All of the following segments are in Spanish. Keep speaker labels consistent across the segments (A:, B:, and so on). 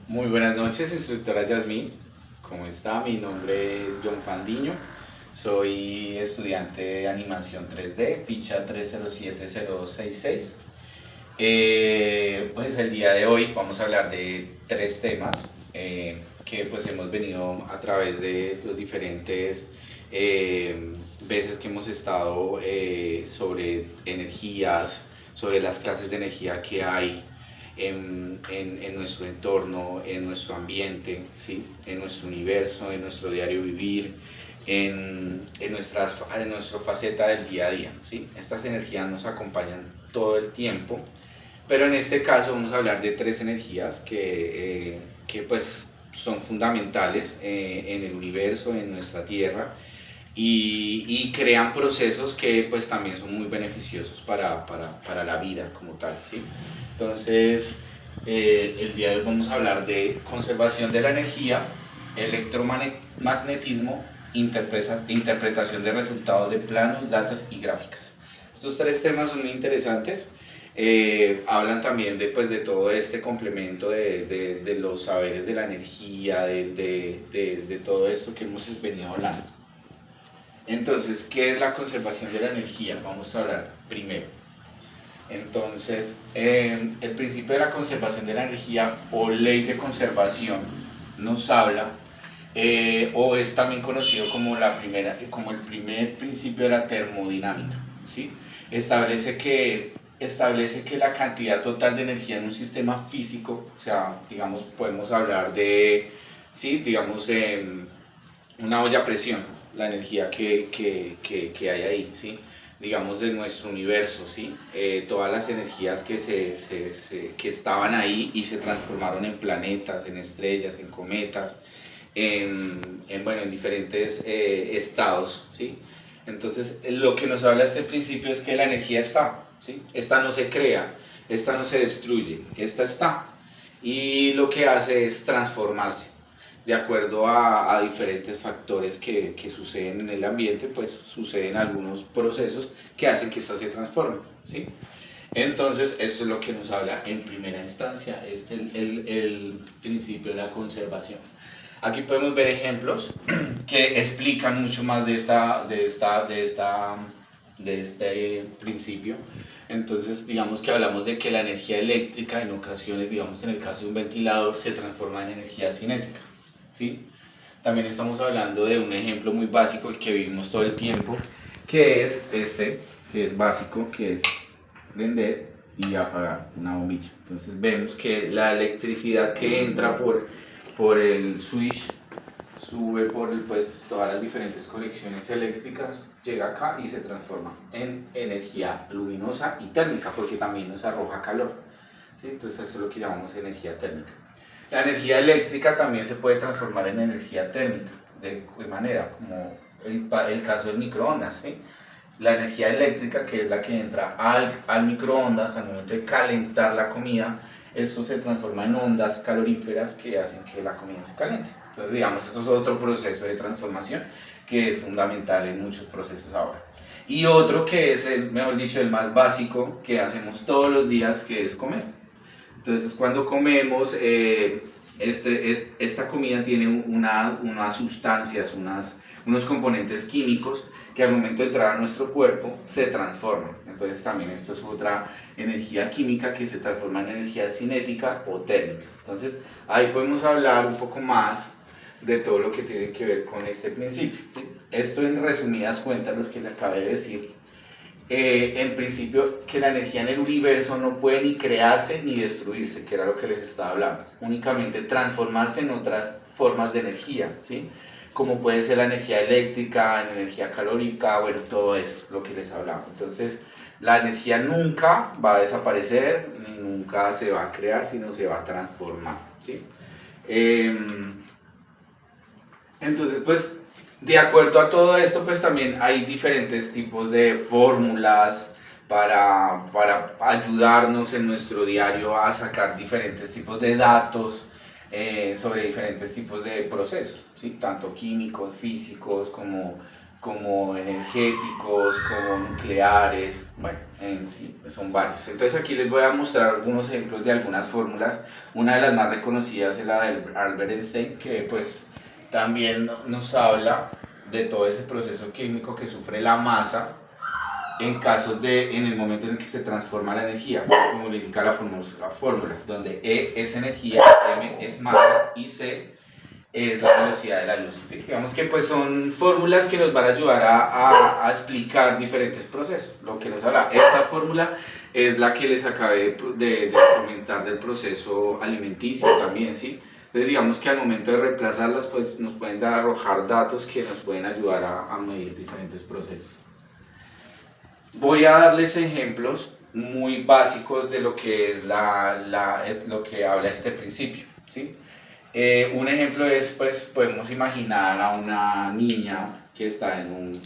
A: Muy buenas noches, instructora Yasmín. ¿Cómo está? Mi nombre es John Fandiño. Soy estudiante de animación 3D, ficha 3070266. Pues el día de hoy vamos a hablar de tres temas que pues hemos venido a través de los diferentes veces que hemos estado sobre energías, sobre las clases de energía que hay en nuestro entorno, en nuestro ambiente, ¿sí? En nuestro universo, en nuestro diario vivir, en nuestra faceta del día a día. ¿Sí? Estas energías nos acompañan todo el tiempo, pero en este caso vamos a hablar de tres energías que pues son fundamentales en el universo, en nuestra Tierra, y crean procesos que pues también son muy beneficiosos para la vida como tal, ¿sí? Entonces, el día de hoy vamos a hablar de conservación de la energía, electromagnetismo, interpretación de resultados de planos, datas y gráficas. Estos tres temas son muy interesantes. Hablan también de todo este complemento de los saberes de la energía, de todo esto que hemos venido hablando. Entonces, ¿qué es la conservación de la energía? Vamos a hablar primero. Entonces, el principio de la conservación de la energía o ley de conservación nos habla, o es también conocido como el primer principio de la termodinámica, ¿sí? Establece que la cantidad total de energía en un sistema físico, o sea, digamos, podemos hablar de, sí, digamos, una olla a presión, la energía que hay ahí, ¿sí? Digamos, de nuestro universo, ¿sí? Todas las energías que estaban ahí y se transformaron en planetas, en estrellas, en cometas, bueno, en diferentes estados, ¿sí? Entonces, lo que nos habla este principio es que la energía está, ¿sí? Esta no se crea, esta no se destruye, esta está. Y lo que hace es transformarse de acuerdo a diferentes factores que suceden en el ambiente, pues suceden algunos procesos que hacen que ésta se transforme, ¿sí? Entonces, esto es lo que nos habla en primera instancia, es el principio de la conservación. Aquí podemos ver ejemplos que explican mucho más de este principio. Entonces, digamos que hablamos de que la energía eléctrica en ocasiones, digamos en el caso de un ventilador, se transforma en energía cinética, ¿sí? También estamos hablando de un ejemplo muy básico y que vivimos todo el tiempo, que es este, que es básico, que es prender y apagar una bombilla. Entonces vemos que la electricidad que entra por el switch sube por pues, todas las diferentes conexiones eléctricas, llega acá y se transforma en energía luminosa y térmica, porque también nos arroja calor, ¿sí? Entonces eso es lo que llamamos energía térmica. La energía eléctrica también se puede transformar en energía térmica. ¿De qué manera? Como el caso del microondas, ¿sí? La energía eléctrica, que es la que entra al microondas al momento de calentar la comida, eso se transforma en ondas caloríferas que hacen que la comida se caliente. Entonces, digamos, esto es otro proceso de transformación que es fundamental en muchos procesos ahora. Y otro que es, mejor dicho, el más básico que hacemos todos los días, que es comer. Entonces, cuando comemos, esta comida tiene unas sustancias, unos componentes químicos que al momento de entrar a nuestro cuerpo se transforman. Entonces, también esto es otra energía química que se transforma en energía cinética o térmica. Entonces, ahí podemos hablar un poco más de todo lo que tiene que ver con este principio. Esto en resumidas cuentas, los que le acabé de decir, en principio que la energía en el universo no puede ni crearse ni destruirse, que era lo que les estaba hablando, únicamente transformarse en otras formas de energía, ¿sí? Como puede ser la energía eléctrica, la energía calórica, bueno, todo esto, lo que les hablaba. Entonces, la energía nunca va a desaparecer, ni nunca se va a crear, sino se va a transformar, ¿sí? Entonces, pues, de acuerdo a todo esto, pues también hay diferentes tipos de fórmulas para ayudarnos en nuestro diario a sacar diferentes tipos de datos sobre diferentes tipos de procesos, ¿sí? Tanto químicos, físicos, como como energéticos, como nucleares, bueno, en sí, son varios. Entonces aquí les voy a mostrar algunos ejemplos de algunas fórmulas. Una de las más reconocidas es la del Albert Einstein, que pues también nos habla de todo ese proceso químico que sufre la masa en el momento en el que se transforma la energía, como le indica la fórmula, donde E es energía, M es masa y C es la velocidad de la luz. ¿Sí? Digamos que pues son fórmulas que nos van a ayudar a explicar diferentes procesos. Lo que nos habla, esta fórmula es la que les acabé de comentar del proceso alimenticio también, ¿sí? Entonces digamos que al momento de reemplazarlas pues nos pueden arrojar datos que nos pueden ayudar a medir diferentes procesos. Voy a darles ejemplos muy básicos de lo que es lo que habla este principio, ¿sí? Un ejemplo es, pues, podemos imaginar a una niña que está en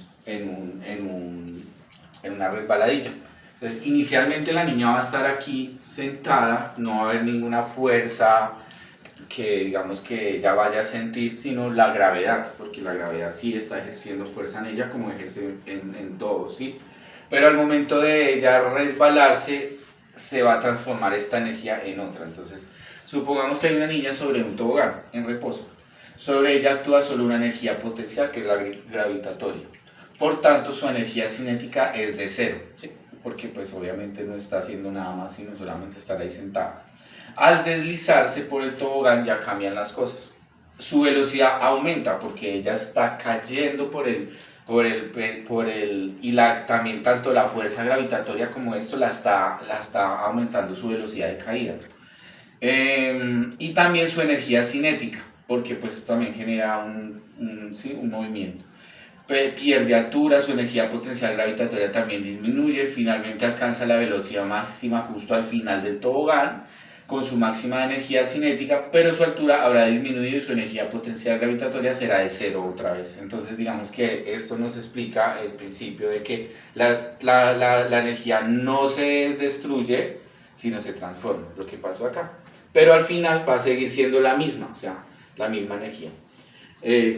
A: una resbaladilla. Entonces, inicialmente la niña va a estar aquí sentada, no va a haber ninguna fuerza que, digamos, que ella vaya a sentir, sino la gravedad, porque la gravedad sí está ejerciendo fuerza en ella como ejerce en todo, ¿sí? Pero al momento de ella resbalarse, se va a transformar esta energía en otra. Entonces, supongamos que hay una niña sobre un tobogán en reposo. Sobre ella actúa solo una energía potencial, que es la gravitatoria. Por tanto, su energía cinética es de cero, ¿sí? Porque pues obviamente no está haciendo nada más, sino solamente estar ahí sentada. Al deslizarse por el tobogán ya cambian las cosas. Su velocidad aumenta porque ella está cayendo y también tanto la fuerza gravitatoria como esto la está aumentando su velocidad de caída. Y también su energía cinética, porque pues también genera un movimiento. Pierde altura, su energía potencial gravitatoria también disminuye, finalmente alcanza la velocidad máxima justo al final del tobogán, con su máxima energía cinética, pero su altura habrá disminuido y su energía potencial gravitatoria será de cero otra vez. Entonces digamos que esto nos explica el principio de que la energía no se destruye, sino se transforma, lo que pasó acá. Pero al final va a seguir siendo la misma, o sea, la misma energía,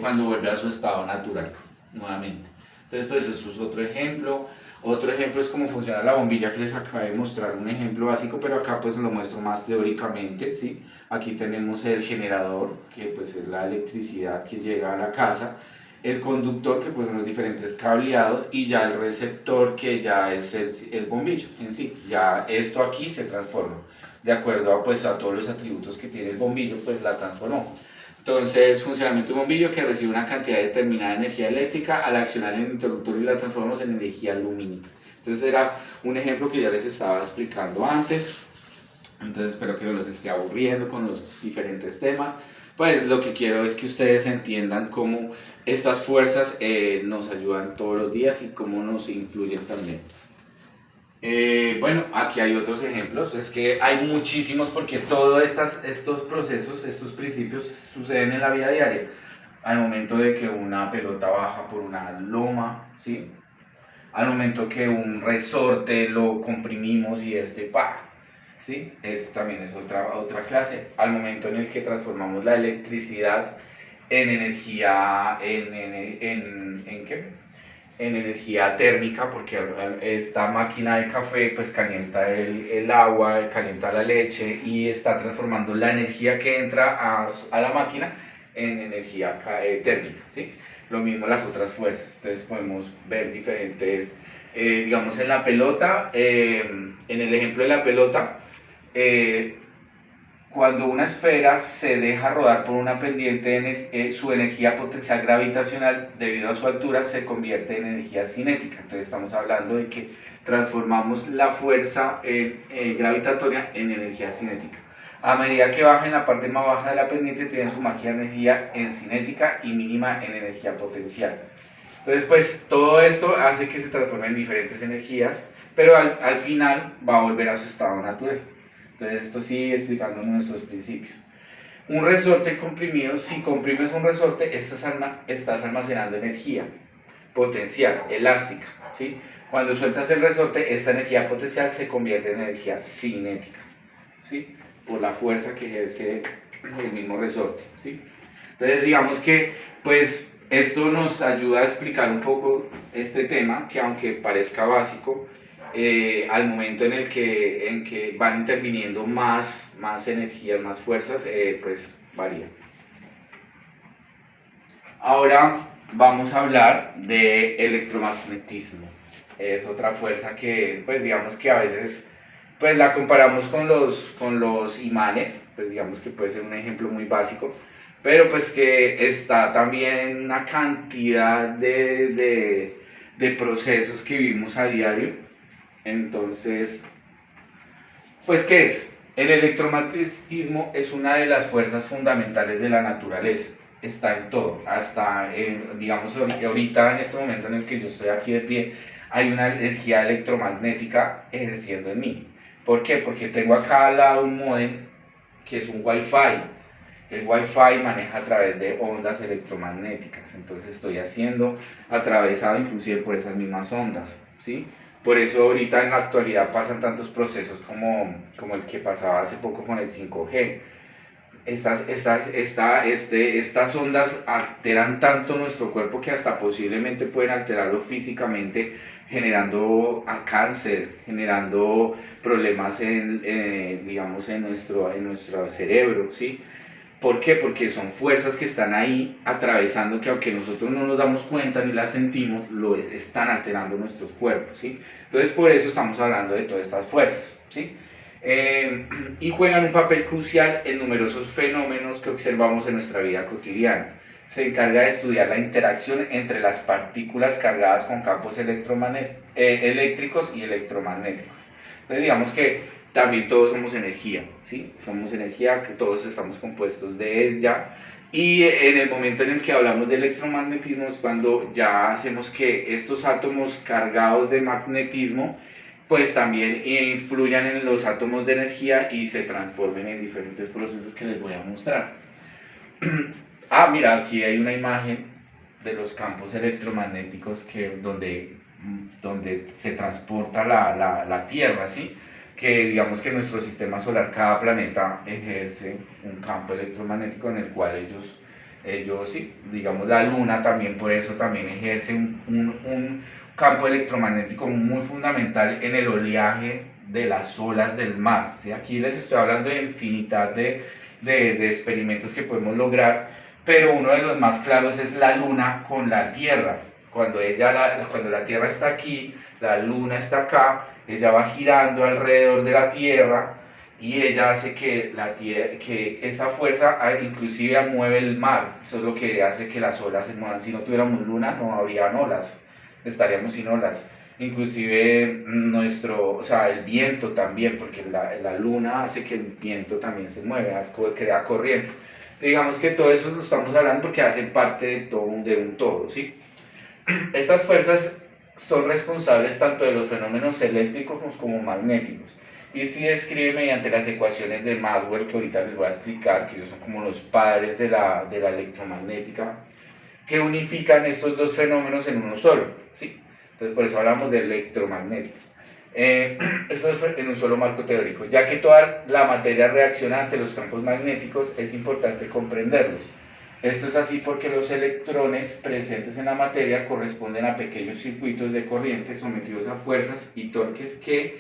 A: cuando vuelve a su estado natural, nuevamente. Entonces pues eso es otro ejemplo. Otro ejemplo es cómo funciona la bombilla, que les acabé de mostrar un ejemplo básico, pero acá pues lo muestro más teóricamente, ¿sí? Aquí tenemos el generador, que pues es la electricidad que llega a la casa, el conductor, que pues son los diferentes cableados, y ya el receptor, que ya es el bombillo en sí. Ya esto aquí se transforma, de acuerdo a, pues, a todos los atributos que tiene el bombillo, pues la transformó. Entonces, funcionamiento de un bombillo que recibe una cantidad determinada de energía eléctrica al accionar el interruptor y la transformamos en energía lumínica. Entonces, era un ejemplo que ya les estaba explicando antes. Entonces, espero que no los esté aburriendo con los diferentes temas. Pues lo que quiero es que ustedes entiendan cómo estas fuerzas nos ayudan todos los días y cómo nos influyen también. Bueno, aquí hay otros ejemplos, es que hay muchísimos porque todos estos procesos, estos principios suceden en la vida diaria. Al momento de que una pelota baja por una loma, ¿sí? Al momento que un resorte lo comprimimos y ¡pa! ¿Sí? Esto también es otra clase. Al momento en el que transformamos la electricidad en energía, ¿en qué? En energía térmica, porque esta máquina de café pues calienta el agua, calienta la leche y está transformando la energía que entra a la máquina en energía térmica, ¿sí? Lo mismo las otras fuerzas. Entonces podemos ver diferentes, digamos en la pelota, en el ejemplo de la pelota, cuando una esfera se deja rodar por una pendiente, su energía potencial gravitacional, debido a su altura, se convierte en energía cinética. Entonces estamos hablando de que transformamos la fuerza gravitatoria en energía cinética. A medida que baja en la parte más baja de la pendiente, tiene su máxima energía en cinética y mínima en energía potencial. Entonces, pues todo esto hace que se transforme en diferentes energías, pero al final va a volver a su estado natural. Entonces esto sigue explicando nuestros principios. Un resorte comprimido, si comprimes un resorte, estás almacenando energía potencial, elástica, ¿sí? Cuando sueltas el resorte, esta energía potencial se convierte en energía cinética, ¿sí? Por la fuerza que ejerce el mismo resorte, ¿sí? Entonces digamos que, pues, Esto nos ayuda a explicar un poco este tema que aunque parezca básico, al momento en que van interviniendo más energías, más fuerzas, pues varía. Ahora vamos a hablar de electromagnetismo. Es otra fuerza que, pues digamos que a veces pues la comparamos con los imanes, pues digamos que puede ser un ejemplo muy básico, pero pues que está también en una cantidad de procesos que vivimos a diario. Entonces, pues ¿qué es? El electromagnetismo es una de las fuerzas fundamentales de la naturaleza. Está en todo, hasta, digamos, ahorita en este momento en el que yo estoy aquí de pie, hay una energía electromagnética ejerciendo en mí. ¿Por qué? Porque tengo acá al lado un módem que es un Wi-Fi. El Wi-Fi maneja a través de ondas electromagnéticas, entonces estoy siendo atravesado inclusive por esas mismas ondas, ¿sí? Por eso ahorita en la actualidad pasan tantos procesos como el que pasaba hace poco con el 5G. Estas ondas alteran tanto nuestro cuerpo que hasta posiblemente pueden alterarlo físicamente, generando cáncer, generando problemas digamos, en nuestro cerebro, ¿sí? ¿Por qué? Porque son fuerzas que están ahí atravesando, que aunque nosotros no nos damos cuenta ni las sentimos, lo están alterando nuestros cuerpos, ¿sí? Entonces por eso estamos hablando de todas estas fuerzas, ¿sí? Y juegan un papel crucial en numerosos fenómenos que observamos en nuestra vida cotidiana. Se encarga de estudiar la interacción entre las partículas cargadas con campos eléctricos y electromagnéticos. Entonces digamos que también todos somos energía, ¿sí? Somos energía, que todos estamos compuestos de ella. Y en el momento en el que hablamos de electromagnetismo es cuando ya hacemos que estos átomos cargados de magnetismo pues también influyan en los átomos de energía y se transformen en diferentes procesos que les voy a mostrar. Mira, aquí hay una imagen de los campos electromagnéticos donde se transporta la Tierra, ¿sí? Que digamos que nuestro sistema solar, cada planeta ejerce un campo electromagnético en el cual ellos sí, digamos la Luna también por eso también ejerce un campo electromagnético muy fundamental en el oleaje de las olas del mar, ¿sí? Aquí les estoy hablando de infinidad de experimentos que podemos lograr, pero uno de los más claros es la Luna con la Tierra. Cuando la Tierra está aquí, la Luna está acá, ella va girando alrededor de la Tierra y ella hace que esa fuerza inclusive mueve el mar. Eso es lo que hace que las olas se muevan. Si no tuviéramos luna no habrían olas, estaríamos sin olas. Inclusive el viento también, porque la luna hace que el viento también se mueva, crea corriente. Digamos que todo eso lo estamos hablando porque hacen parte de un todo, ¿sí? Estas fuerzas son responsables tanto de los fenómenos eléctricos como magnéticos y se describe mediante las ecuaciones de Maxwell, que ahorita les voy a explicar, que ellos son como los padres de la electromagnética, que unifican estos dos fenómenos en uno solo, ¿sí? Entonces por eso hablamos de electromagnética. Esto es en un solo marco teórico, ya que toda la materia reacciona ante los campos magnéticos, es importante comprenderlos. Esto es así porque los electrones presentes en la materia corresponden a pequeños circuitos de corriente sometidos a fuerzas y torques que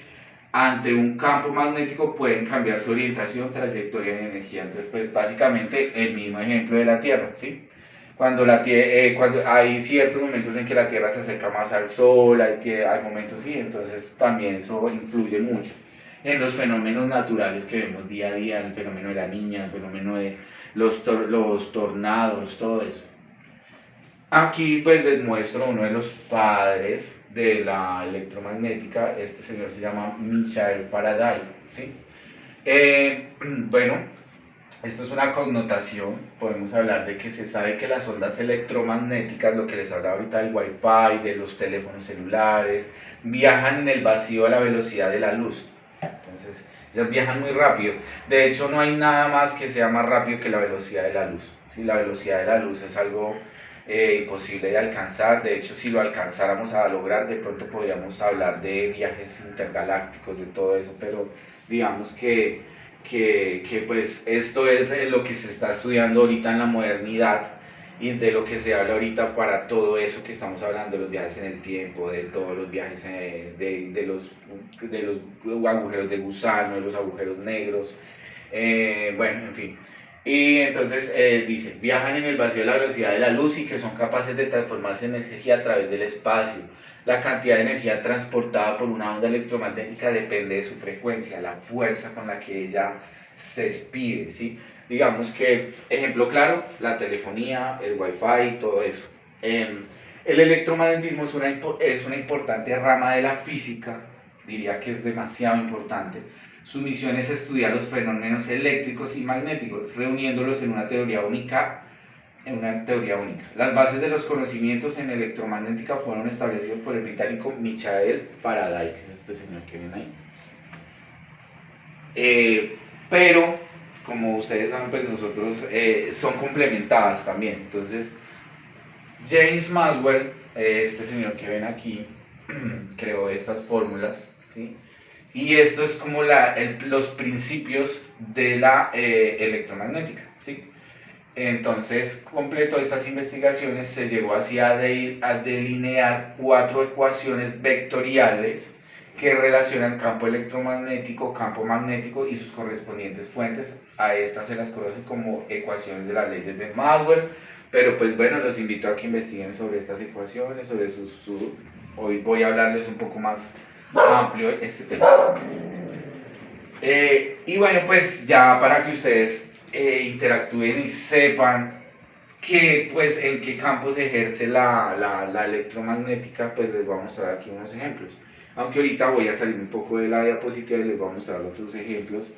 A: ante un campo magnético pueden cambiar su orientación, trayectoria y energía. Entonces, pues básicamente el mismo ejemplo de la Tierra, ¿sí? Cuando hay ciertos momentos en que la Tierra se acerca más al Sol, hay momentos sí, entonces también eso influye mucho en los fenómenos naturales que vemos día a día, el fenómeno de la niña, el fenómeno de los tornados, todo eso. Aquí pues les muestro uno de los padres de la electromagnética, este señor se llama Michael Faraday, ¿sí? Bueno, esto es una connotación, podemos hablar de que se sabe que las ondas electromagnéticas, lo que les hablaba ahorita del Wi-Fi, de los teléfonos celulares, viajan en el vacío a la velocidad de la luz. Entonces, ellas viajan muy rápido. De hecho, no hay nada más que sea más rápido que la velocidad de la luz. ¿Sí? La velocidad de la luz es algo imposible de alcanzar. De hecho, si lo alcanzáramos a lograr, de pronto podríamos hablar de viajes intergalácticos, de todo eso, pero digamos que pues esto es lo que se está estudiando ahorita en la modernidad y de lo que se habla ahorita para todo eso que estamos hablando, los viajes en el tiempo, de todos los viajes, de los agujeros de gusano, de los agujeros negros, bueno, en fin. Y entonces dice, viajan en el vacío a la velocidad de la luz y que son capaces de transformarse en energía a través del espacio. La cantidad de energía transportada por una onda electromagnética depende de su frecuencia, la fuerza con la que ella se expide, ¿sí? Digamos que, ejemplo claro, la telefonía, el wifi, todo eso. El electromagnetismo es una importante rama de la física, diría que es demasiado importante. Su misión es estudiar los fenómenos eléctricos y magnéticos, reuniéndolos en una teoría única. Las bases de los conocimientos en electromagnética fueron establecidos por el británico Michael Faraday, que es este señor que ven ahí. Pero, como ustedes saben, pues nosotros son complementadas también. Entonces, James Maxwell, este señor que ven aquí, creó estas fórmulas, ¿sí? Y esto es como los principios de la electromagnética, ¿sí? Entonces, completó estas investigaciones, se llegó así a delinear 4 ecuaciones vectoriales que relacionan campo electromagnético, campo magnético y sus correspondientes fuentes. A estas se las conoce como ecuaciones de las leyes de Maxwell, pero pues bueno, los invito a que investiguen sobre estas ecuaciones, sobre hoy voy a hablarles un poco más amplio este tema. Y bueno, pues ya para que ustedes interactúen y sepan que, pues, en qué campos ejerce la electromagnética, pues les voy a mostrar aquí unos ejemplos. Aunque ahorita voy a salir un poco de la diapositiva y les voy a mostrar otros ejemplos.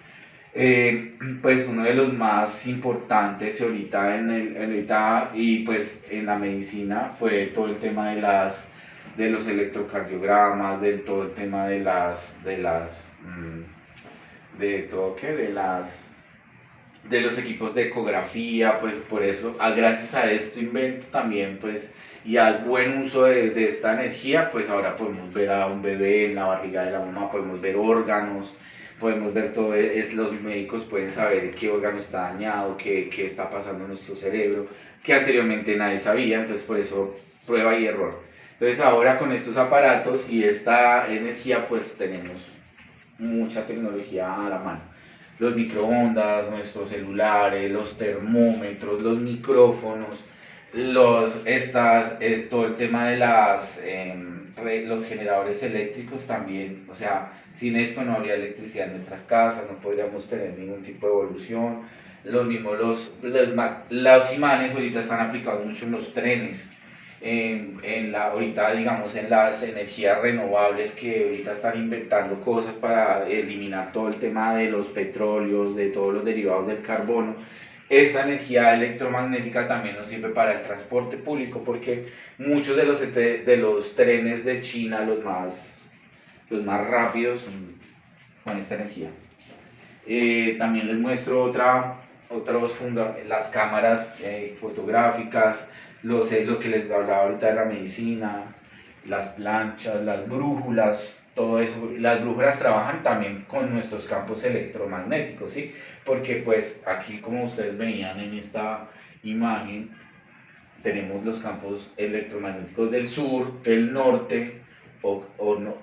A: Pues uno de los más importantes ahorita y pues en la medicina fue todo el tema de los electrocardiogramas, todo el tema de los equipos de ecografía. Pues por eso, gracias a este invento también, pues, y al buen uso de esta energía, pues ahora podemos ver a un bebé en la barriga de la mamá, podemos ver órganos, podemos ver todo, los médicos pueden saber qué órgano está dañado, qué está pasando en nuestro cerebro, que anteriormente nadie sabía. Entonces por eso prueba y error. Entonces ahora con estos aparatos y esta energía, pues tenemos mucha tecnología a la mano. Los microondas, nuestros celulares, los termómetros, los micrófonos, todo el tema de los generadores eléctricos también. O sea, sin esto no habría electricidad en nuestras casas, no podríamos tener ningún tipo de evolución. Los imanes ahorita están aplicados mucho en los trenes. Ahorita digamos en las energías renovables, que ahorita están inventando cosas para eliminar todo el tema de los petróleos, de todos los derivados del carbono. Esta energía electromagnética también nos sirve para el transporte público, porque muchos de los trenes de China, los más rápidos, con esta energía. También les muestro las cámaras fotográficas, lo que les hablaba ahorita de la medicina, las planchas, las brújulas, todo eso. Las brújulas trabajan también con nuestros campos electromagnéticos, ¿sí? Porque pues aquí, como ustedes veían en esta imagen, tenemos los campos electromagnéticos del sur, del norte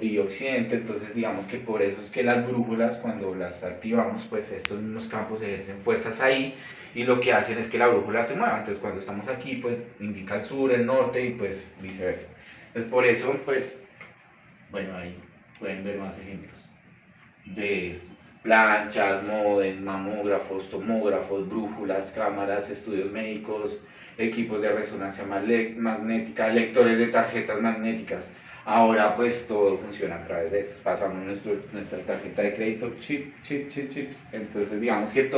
A: y occidente. Entonces digamos que por eso es que las brújulas, cuando las activamos, pues estos mismos campos ejercen fuerzas ahí y lo que hacen es que la brújula se mueva. Entonces cuando estamos aquí, pues indica el sur, el norte y pues viceversa. Entonces por eso, pues, bueno, ahí pueden ver más ejemplos de esto. Planchas, módems, mamógrafos, tomógrafos, brújulas, cámaras, estudios médicos, equipos de resonancia magnética, lectores de tarjetas magnéticas. Ahora pues todo funciona a través de eso. Pasamos nuestra tarjeta de crédito, chip. Entonces digamos que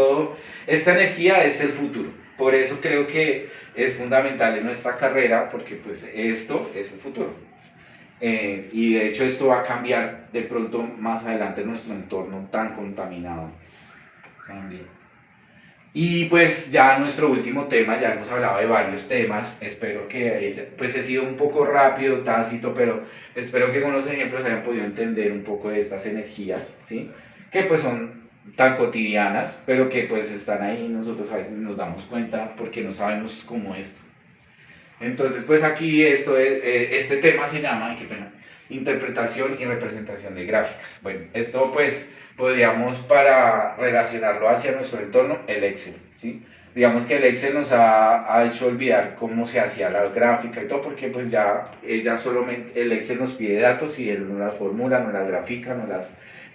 A: esta energía es el futuro. Por eso creo que es fundamental en nuestra carrera, porque pues esto es el futuro. Y de hecho esto va a cambiar de pronto más adelante nuestro entorno tan contaminado también. Y pues ya nuestro último tema, ya hemos hablado de varios temas. Espero que pues he sido un poco rápido, tácito, pero espero que con los ejemplos hayan podido entender un poco de estas energías, ¿sí? Que pues son tan cotidianas, pero que pues están ahí. Nosotros a veces nos damos cuenta porque no sabemos cómo esto. Entonces, pues aquí este tema se llama, ay, qué pena, interpretación y representación de gráficas. Bueno, esto pues podríamos para relacionarlo hacia nuestro entorno, el Excel, ¿sí? Digamos que el Excel nos ha hecho olvidar cómo se hacía la gráfica y todo, porque pues ya solamente el Excel nos pide datos y él nos las formula, nos las grafica,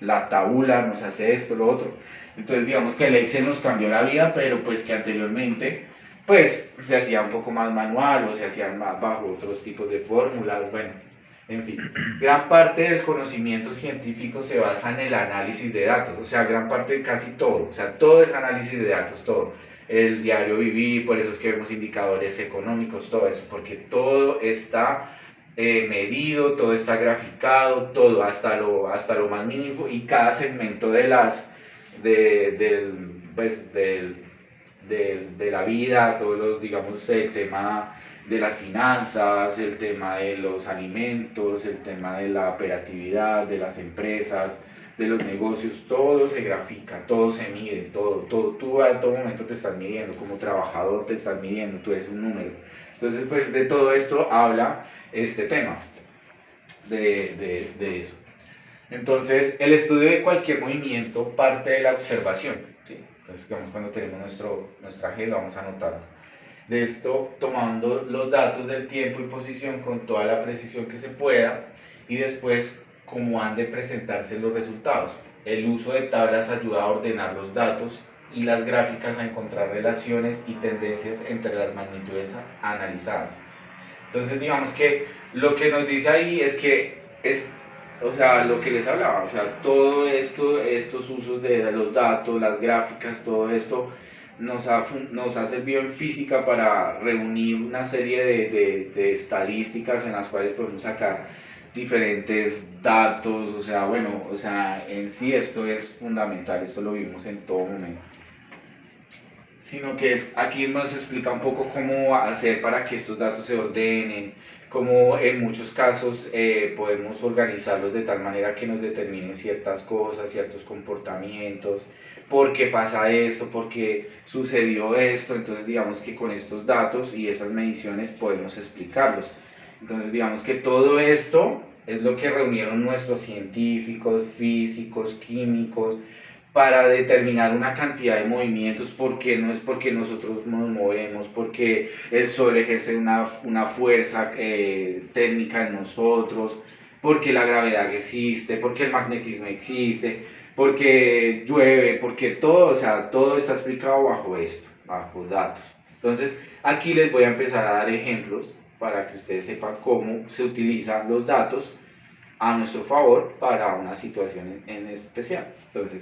A: la tabula, nos hace esto, lo otro. Entonces digamos que el Excel nos cambió la vida, pero pues que anteriormente pues se hacía un poco más manual o se hacían más bajo otros tipos de fórmulas, bueno, en fin. Gran parte del conocimiento científico se basa en el análisis de datos, o sea, gran parte de casi todo, o sea, todo es análisis de datos, todo. El diario vivir, por eso es que vemos indicadores económicos, todo eso, porque todo está medido, todo está graficado, todo hasta lo más mínimo y cada segmento pues, de la vida, todos los, digamos, el tema de las finanzas, el tema de los alimentos, el tema de la operatividad, de las empresas, de los negocios, todo se grafica, todo se mide, todo, tú a todo momento te estás midiendo, como trabajador te estás midiendo, tú eres un número. Entonces, pues de todo esto habla este tema, de eso. Entonces, el estudio de cualquier movimiento parte de la observación, ¿sí? Entonces, digamos, cuando tenemos nuestra agenda, vamos a anotar de esto, tomando los datos del tiempo y posición con toda la precisión que se pueda, y después cómo han de presentarse los resultados. El uso de tablas ayuda a ordenar los datos y las gráficas a encontrar relaciones y tendencias entre las magnitudes analizadas. Entonces, digamos que lo que nos dice ahí es que o sea, lo que les hablaba, o sea, todo esto, estos usos de los datos, las gráficas, todo esto nos ha servido en física para reunir una serie de estadísticas en las cuales podemos sacar diferentes datos, o sea, bueno, o sea, en sí esto es fundamental, esto lo vimos en todo momento. Sino que aquí nos explica un poco cómo hacer para que estos datos se ordenen, cómo en muchos casos podemos organizarlos de tal manera que nos determinen ciertas cosas, ciertos comportamientos, por qué pasa esto, por qué sucedió esto. Entonces digamos que con estos datos y esas mediciones podemos explicarlos. Entonces digamos que todo esto es lo que reunieron nuestros científicos, físicos, químicos, para determinar una cantidad de movimientos, porque no es porque nosotros nos movemos, porque el Sol ejerce una fuerza térmica en nosotros, porque la gravedad existe, porque el magnetismo existe, porque llueve, porque todo, o sea, todo está explicado bajo esto, bajo datos. Entonces, aquí les voy a empezar a dar ejemplos para que ustedes sepan cómo se utilizan los datos a nuestro favor para una situación en especial. Entonces,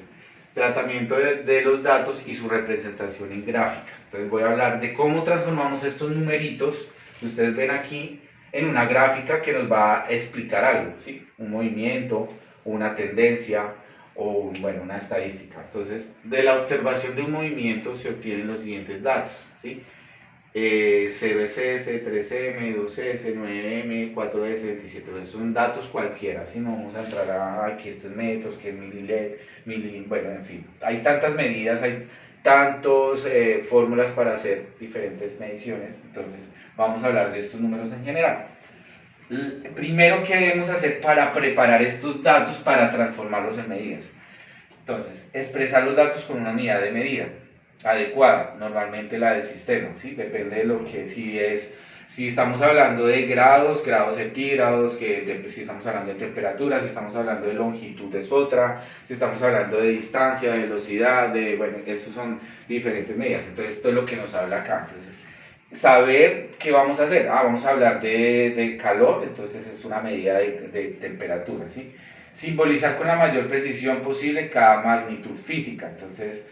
A: tratamiento de los datos y su representación en gráficas. Entonces voy a hablar de cómo transformamos estos numeritos que ustedes ven aquí en una gráfica que nos va a explicar algo, ¿sí? Un movimiento, una tendencia o bueno, una estadística. Entonces, de la observación de un movimiento se obtienen los siguientes datos, ¿sí? 0SS, 3M, 2S, 9M, 4S, 27. Son datos cualquiera, si no vamos a entrar a aquí esto es metros, que es bueno, en fin. Hay tantas medidas, hay tantas fórmulas para hacer diferentes mediciones, entonces vamos a hablar de estos números en general. Primero, ¿qué debemos hacer para preparar estos datos para transformarlos en medidas? Entonces, expresar los datos con una unidad de medida adecuada, normalmente la del sistema, ¿sí? Depende de lo que, si estamos hablando de grados centígrados, si estamos hablando de temperatura, si estamos hablando de longitud es otra, si estamos hablando de distancia, de velocidad, bueno, estos son diferentes medidas. Entonces esto es lo que nos habla acá. Entonces, saber qué vamos a hacer, vamos a hablar de calor, entonces es una medida de temperatura, ¿sí? Simbolizar con la mayor precisión posible cada magnitud física. Entonces,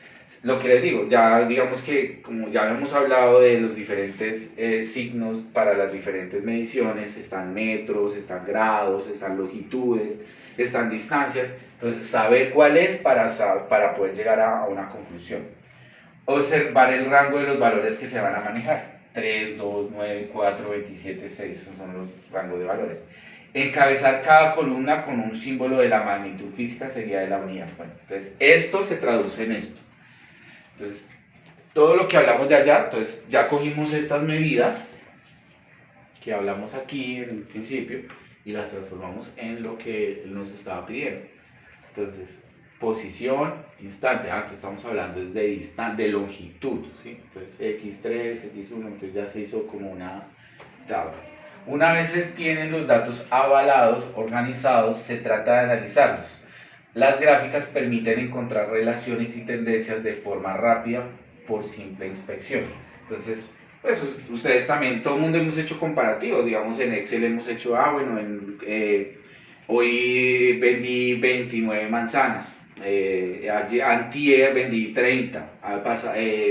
A: lo que les digo, ya digamos que como ya hemos hablado de los diferentes signos para las diferentes mediciones, están metros, están grados, están longitudes, están distancias, entonces saber cuál es para poder llegar a una conclusión. Observar el rango de los valores que se van a manejar, 3, 2, 9, 4, 27, 6, esos son los rangos de valores. Encabezar cada columna con un símbolo de la magnitud física sería de la unidad. Bueno, entonces esto se traduce en esto. Entonces, todo lo que hablamos de allá, entonces ya cogimos estas medidas que hablamos aquí en el principio y las transformamos en lo que él nos estaba pidiendo. Entonces, posición, instante. Antes estamos hablando es de longitud, ¿sí? Entonces, x3, x1, entonces ya se hizo como una tabla. Una vez se tienen los datos avalados, organizados, se trata de analizarlos. Las gráficas permiten encontrar relaciones y tendencias de forma rápida por simple inspección. Entonces, pues ustedes también, todo el mundo hemos hecho comparativos, digamos en Excel hemos hecho, hoy vendí 29 manzanas, antier vendí 30,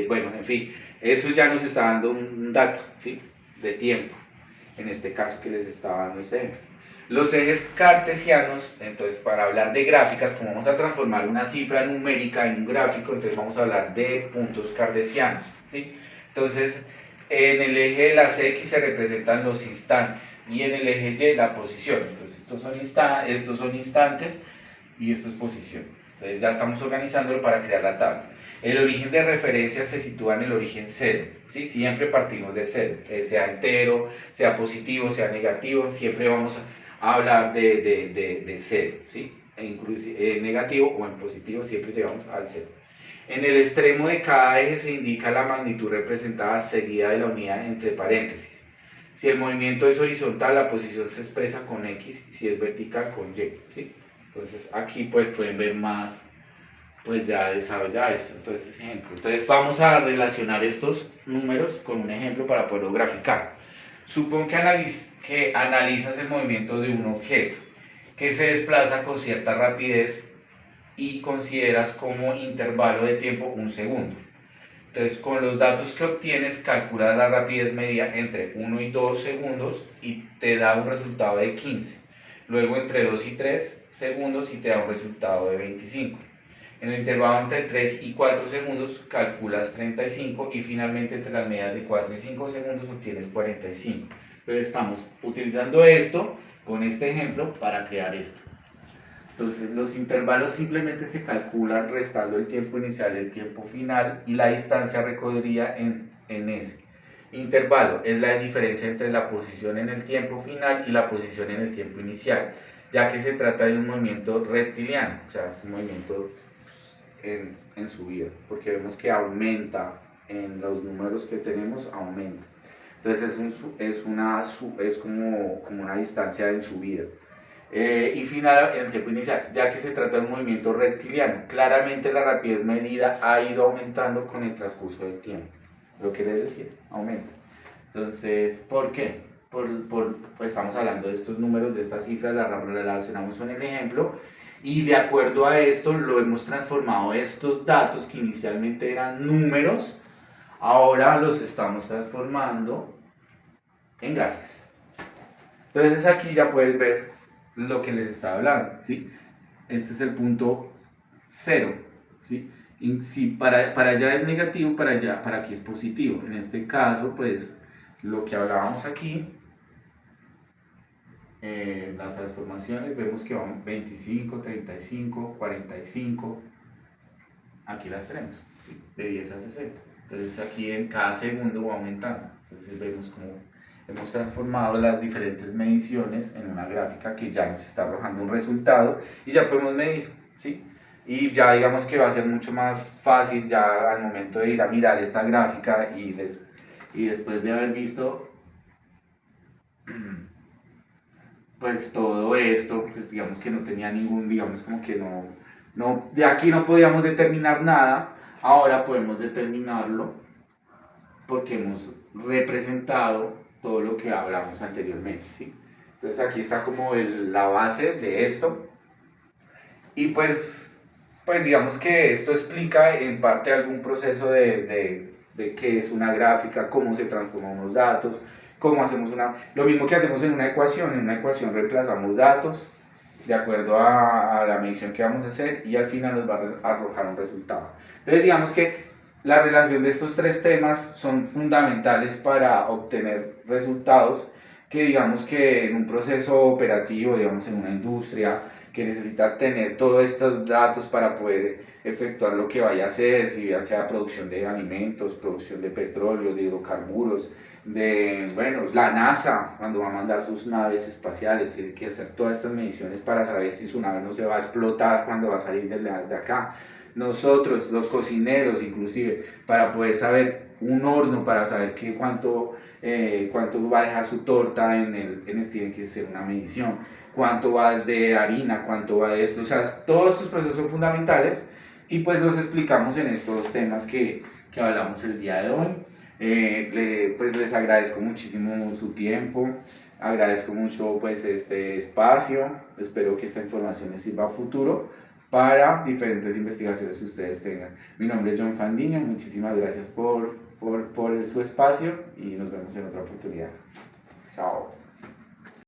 A: bueno, en fin, eso ya nos está dando un dato, ¿sí? De tiempo, en este caso que les estaba dando este ejemplo. Los ejes cartesianos, entonces para hablar de gráficas, como vamos a transformar una cifra numérica en un gráfico, entonces vamos a hablar de puntos cartesianos, ¿sí? Entonces, en el eje de las X se representan los instantes y en el eje Y la posición. Entonces, estos son instantes y esto es posición. Entonces, ya estamos organizándolo para crear la tabla. El origen de referencia se sitúa en el origen cero, ¿sí? Siempre partimos de cero, sea entero, sea positivo, sea negativo, siempre vamos a hablar de cero, ¿sí? En negativo o en positivo siempre llegamos al cero. En el extremo de cada eje se indica la magnitud representada seguida de la unidad entre paréntesis. Si el movimiento es horizontal, la posición se expresa con X, si es vertical con Y, ¿sí? Entonces aquí pues pueden ver más, pues ya desarrolla esto. Entonces, ejemplo. Entonces vamos a relacionar estos números con un ejemplo para poderlo graficar. Supón que analizas el movimiento de un objeto que se desplaza con cierta rapidez y consideras como intervalo de tiempo un segundo. Entonces, con los datos que obtienes, calculas la rapidez media entre 1 y 2 segundos y te da un resultado de 15. Luego entre 2 y 3 segundos y te da un resultado de 25. En el intervalo entre 3 y 4 segundos calculas 35 y finalmente entre las medias de 4 y 5 segundos obtienes 45. Entonces estamos utilizando esto con este ejemplo para crear esto. Entonces los intervalos simplemente se calculan restando el tiempo inicial y el tiempo final y la distancia recorrida en ese. Intervalo es la diferencia entre la posición en el tiempo final y la posición en el tiempo inicial, ya que se trata de un movimiento rectiliano, o sea, es un movimiento en subida, porque vemos que aumenta en los números que tenemos, aumenta. Entonces es como una distancia en subida. Y final en el tiempo inicial, ya que se trata de un movimiento rectiliano. Claramente la rapidez medida ha ido aumentando con el transcurso del tiempo. Lo que les decía, aumenta. Entonces, ¿por qué? Pues estamos hablando de estos números, de estas cifras, las relacionamos con el ejemplo y de acuerdo a esto lo hemos transformado, estos datos que inicialmente eran números, ahora los estamos transformando en gráficas. Entonces aquí ya puedes ver lo que les estaba hablando, ¿sí? Este es el punto 0, ¿sí? Y si para allá es negativo, para aquí es positivo. En este caso, pues, lo que hablábamos aquí, las transformaciones, vemos que van 25, 35, 45, aquí las tenemos, ¿sí? De 10 a 60. Entonces aquí en cada segundo va aumentando. Entonces vemos como hemos transformado las diferentes mediciones en una gráfica que ya nos está arrojando un resultado y ya podemos medir, ¿sí? Y ya digamos que va a ser mucho más fácil ya al momento de ir a mirar esta gráfica y después de haber visto pues todo esto, pues digamos que no tenía digamos como que no, de aquí no podíamos determinar nada, ahora podemos determinarlo porque hemos representado todo lo que hablamos anteriormente, ¿sí? Entonces aquí está como la base de esto y pues digamos que esto explica en parte algún proceso de qué es una gráfica, cómo se transforman unos datos, cómo hacemos lo mismo que hacemos en una ecuación reemplazamos datos de acuerdo a la medición que vamos a hacer y al final nos va a arrojar un resultado. Entonces digamos que la relación de estos tres temas son fundamentales para obtener resultados que digamos que en un proceso operativo, digamos en una industria,
B: que necesita tener todos estos datos para poder efectuar lo que vaya a hacer, si ya sea producción de alimentos, producción de petróleo, de hidrocarburos, bueno, la NASA, cuando va a mandar sus naves espaciales, tiene que hacer todas estas mediciones para saber si su nave no se va a explotar cuando va a salir de acá. Nosotros, los cocineros, inclusive, para poder saber un horno, para saber cuánto va a dejar su torta tiene que ser una medición, cuánto va de harina, cuánto va de esto, o sea, todos estos procesos son fundamentales y pues los explicamos en estos temas que hablamos el día de hoy. Pues les agradezco muchísimo su tiempo, agradezco mucho pues este espacio, espero que esta información les sirva a futuro para diferentes investigaciones que ustedes tengan. Mi nombre es John Fandiño, muchísimas gracias por su espacio y nos vemos en otra oportunidad. Chao.